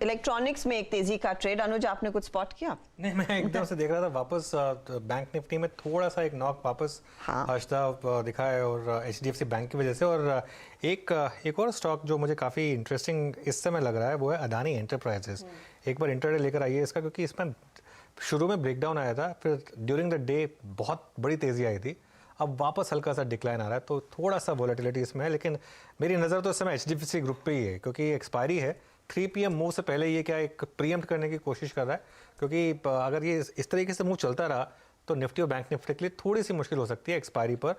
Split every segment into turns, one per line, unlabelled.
Electronics में एक तेजी का ट्रेड, अनुज आपने कुछ स्पॉट किया?
नहीं, मैं एकदम से देख रहा था वापस बैंक निफ्टी में थोड़ा सा एक नॉक वापस हर्षदा दिखा है और एचडीएफसी बैंक की वजह से। और एक और स्टॉक जो मुझे काफ़ी इंटरेस्टिंग इस समय लग रहा है वो है अदानी एंटरप्राइजेस। एक बार इंटरडे लेकर आइए इसका, क्योंकि इसमें शुरू में ब्रेकडाउन आया था, फिर ड्यूरिंग द डे बहुत बड़ी तेज़ी आई थी, अब वापस हल्का सा डिक्लाइन आ रहा है, तो थोड़ा सा वॉलेटिलिटी इसमें है। लेकिन मेरी नज़र तो इस समय एचडीएफसी ग्रुप पे ही है, क्योंकि एक्सपायरी है 3 PM मूव से पहले। ये क्या एक प्रीएम्प्ट करने की कोशिश कर रहा है, क्योंकि अगर ये इस तरीके से मूव चलता रहा तो निफ्टी और बैंक निफ्टी के लिए थोड़ी सी मुश्किल हो सकती है एक्सपायरी पर,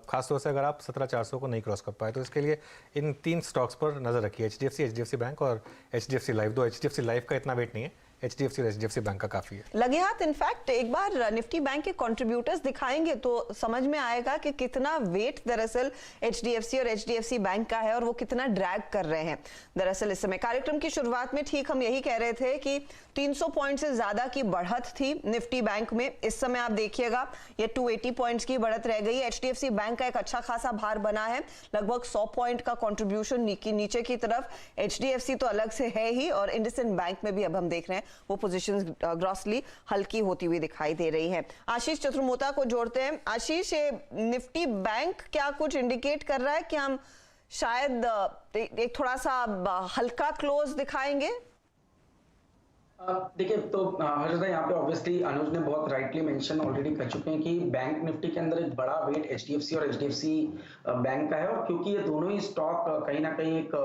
खासतौर से अगर आप 17,400 को नहीं क्रॉस कर पाए। तो इसके लिए इन 3 स्टॉक्स पर नज़र रखिए, एचडीएफसी बैंक और एचडीएफसी लाइफ। दो एचडीएफसी लाइफ का इतना वेट नहीं है, एचडीएफसी और एचडीएफसी बैंक का काफी है।
लगे हाथ इनफैक्ट एक बार निफ्टी बैंक के कंट्रीब्यूटर्स दिखाएंगे तो समझ में आएगा कि कितना वेट दरअसल एचडीएफसी और एचडीएफसी बैंक का है और वो कितना ड्रैग कर रहे हैं। दरअसल इस समय कार्यक्रम की शुरुआत में ठीक हम यही कह रहे थे कि 300 पॉइंट से ज्यादा की बढ़त थी निफ्टी बैंक में। इस समय आप देखिएगा ये 280 पॉइंट्स की बढ़त रह गई है। एचडीएफसी बैंक का एक अच्छा खासा भार बना है, लगभग 100 पॉइंट का कंट्रीब्यूशन नीचे की तरफ। एचडीएफसी तो अलग से है ही, और इंडसइंड बैंक में भी अब हम देख रहे हैं वो पोजीशंस ग्रॉसली हल्की होती हुई दिखाई दे रही है। आशीष चतुर्मोता को जोड़ते हैं। आशीष, निफ्टी बैंक क्या कुछ इंडिकेट कर रहा है कि हम शायद एक थोड़ा सा हल्का क्लोज दिखाएंगे?
देखिए, तो हर्षदा, यहाँ पे ऑब्वियसली अनुज ने बहुत राइटली मेंशन ऑलरेडी कर चुके हैं कि बैंक निफ्टी के अंदर एक बड़ा वेट एचडीएफसी और एचडीएफसी बैंक का है, और क्योंकि ये दोनों ही स्टॉक कहीं ना कहीं एक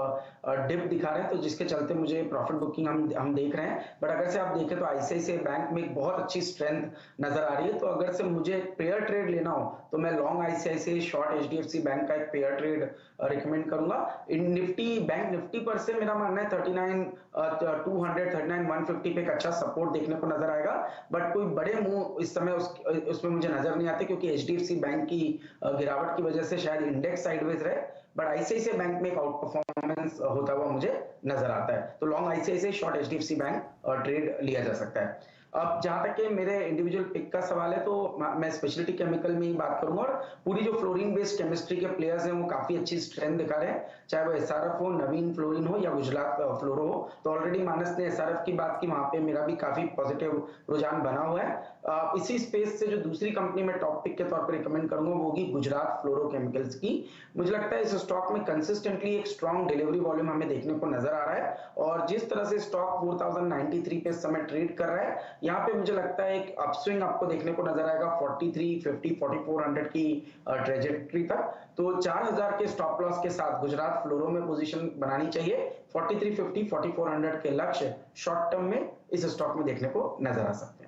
डिप दिखा रहे हैं, तो जिसके चलते मुझे प्रॉफिट बुकिंग हम देख रहे हैं। बट अगर से आप देखें तो आईसीआईसीआई बैंक में एक बहुत अच्छी स्ट्रेंथ नजर आ रही है। तो अगर से मुझे पेयर ट्रेड लेना हो तो मैं long ICICI, short HDFC bank का एक पेयर ट्रेड रिकमेंड करूंगा। इन निफ्टी बैंक निफ्टी पर से मेरा मानना है 39,200 39,150 पे एक अच्छा सपोर्ट देखने को नजर आएगा। बट कोई बड़े मूव इस समय उसमें मुझे नजर नहीं आते, क्योंकि एचडीएफसी बैंक की गिरावट की वजह से शायद इंडेक्स साइडवेज रहे, बट आईसीआईसीआई बैंक में एक आउट परफॉर्मेंस होता हुआ मुझे नजर आता है। तो long ICICI, short HDFC bank trade लिया जा सकता है। अब जहां तक कि मेरे इंडिविजुअल पिक का सवाल है, तो मैं स्पेशलिटी केमिकल में ही बात करूंगा, और पूरी जो फ्लोरीन बेस्ड केमिस्ट्री के प्लेयर्स हैं वो काफी अच्छी स्ट्रेंथ दिखा रहे हैं, चाहे वो एसआरएफ हो, नवीन फ्लोरिन हो या गुजरात फ्लोरो हो। तो ऑलरेडी मानस ने एसआरएफ की बात की, वहां पे मेरा भी काफी पॉजिटिव रुझान बना हुआ है। इसी स्पेस से जो दूसरी कंपनी में टॉप पिक के तौर पर रिकमेंड करूंगा वो होगी गुजरात फ्लोरो केमिकल्स की। मुझे लगता है इस स्टॉक में कंसिस्टेंटली एक स्ट्रॉन्ग डिलीवरी वॉल्यूम हमें देखने को नजर आ रहा है, और जिस तरह से स्टॉक 4093 पे इस समय ट्रेड कर रहा है, यहाँ पे मुझे लगता है एक अपस्विंग आपको देखने को नजर आएगा 4350 4400 की ट्रेजेक्टरी तक। तो 4000 के स्टॉप लॉस के साथ गुजरात फ्लोरो में पोजीशन बनानी चाहिए। 4350 4400 के लक्ष्य शॉर्ट टर्म में इस स्टॉक में देखने को नजर आ सकते हैं।